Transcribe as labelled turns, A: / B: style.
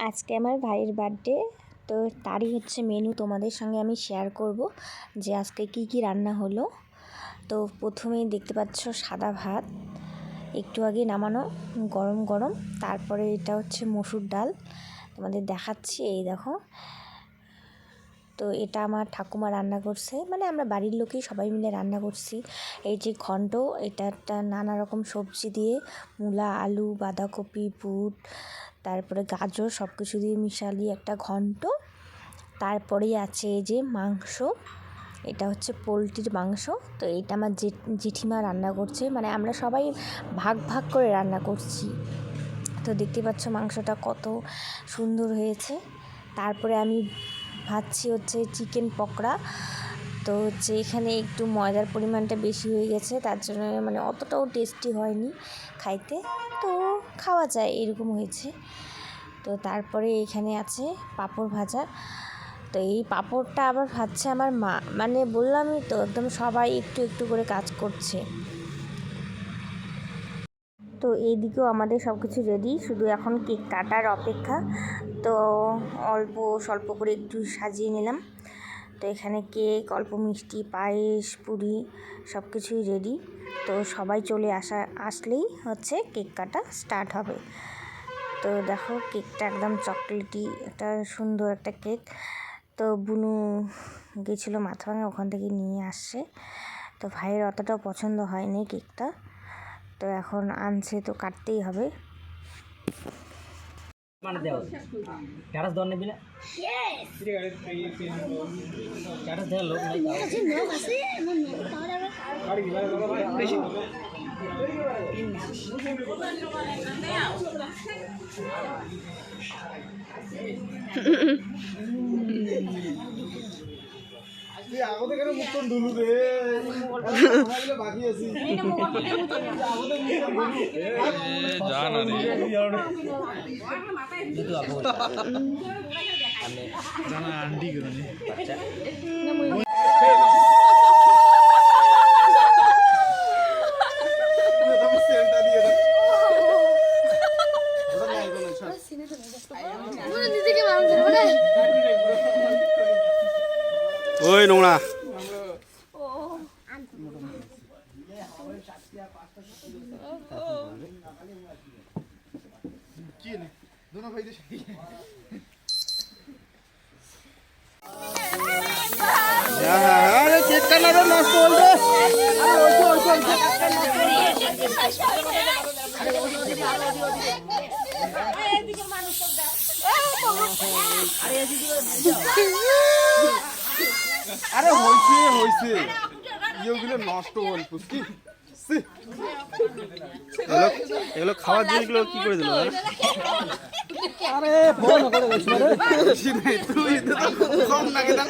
A: আজকে আমার ভাইয়ের বার্থডে, তো তারই হচ্ছে মেনু তোমাদের সঙ্গে আমি শেয়ার করব যে আজকে কি কি রান্না হলো। তো প্রথমেই দেখতে পাচ্ছ সাদা ভাত, একটু আগে নামানো, গরম গরম। তারপরে এটা হচ্ছে মসুর ডাল, তোমাদের দেখাচ্ছি, এই দেখো। তো এটা আমার ঠাকুমা রান্না করছে, মানে আমরা বাড়ির লোকেই সবাই মিলে রান্না করছি। এই যে ঘন্ট, এটা একটা নানা রকম সবজি দিয়ে, মূলা, আলু, বাঁধাকপি, বুট, তারপরে গাজর সব কিছু দিয়ে মিশালি একটা ঘন্ট। তারপরেই আছে এই যে মাংস, এটা হচ্ছে পোলট্রির মাংস। তো এটা আমার জেঠিমা রান্না করছে, মানে আমরা সবাই ভাগ ভাগ করে রান্না করছি। তো দেখতে পাচ্ছ মাংসটা কত সুন্দর হয়েছে। তারপরে আমি ভাবছি হচ্ছে চিকেন পকোড়া। তো হচ্ছে এখানে একটু ময়দার পরিমাণটা বেশি হয়ে গেছে, তার জন্য মানে অতটাও টেস্টি হয়নি খাইতে, তো খাওয়া যায় এরকম হয়েছে। তো তারপরে এখানে আছে পাঁপড় ভাজা। তো এই পাঁপড়টা আবার ভাজছে আমার মা, মানে বললামই তো একদম সবাই একটু একটু করে কাজ করছে। তো এইদিকেও আমাদের সব কিছু রেডি, শুধু এখন কেক কাটার অপেক্ষা। তো অল্প স্বল্প করে একটু সাজিয়ে নিলাম। তো এখানে কেক, অল্প মিষ্টি, পায়েস, পুরি সব কিছুই রেডি। তো সবাই চলে আসলেই হচ্ছে কেক কাটা স্টার্ট হবে। তো দেখো কেকটা একদম চকলেটি, একটা সুন্দর একটা কেক। তো বুনু গেছিলো মাথাভাঙা, ওখান থেকে নিয়ে আসছে। তো ভাইয়ের অতটাও পছন্দ হয়নি কেকটা, তো এখন আনছে, তো কাটতেই হবে।
B: মানে দেও ক্যারাস দর নেবি না ক্যারাস দেওয়ার লোক নাই লোক আছে এমন লোক তাহলে আবার বেশি তুই আগতে কেন মুখন ঢুলু রে খাইলে বাকি আছি এই না মুখন আগতে মুখন জানা রে জানা আন্টি করে নি বাচ্চা সেন্টা দিয়ে দাও ওটা নাই বলে সব সিনে তো পুরো নিজেকে মানুষ বলে ওই নোংরা কি নে দোনো ভাই দেশ আরে কেক কালার নষ্ট হল রে আরে ওই এদিকে মানুষ সব দাও আরে এদিকে আরে হইছে ইয়েগুলো নষ্ট হল পুষ্টি এগুলো খাওয়ার জিনিসগুলো কি করে দিল আরে ফোন করে তুই তো কম লাগে না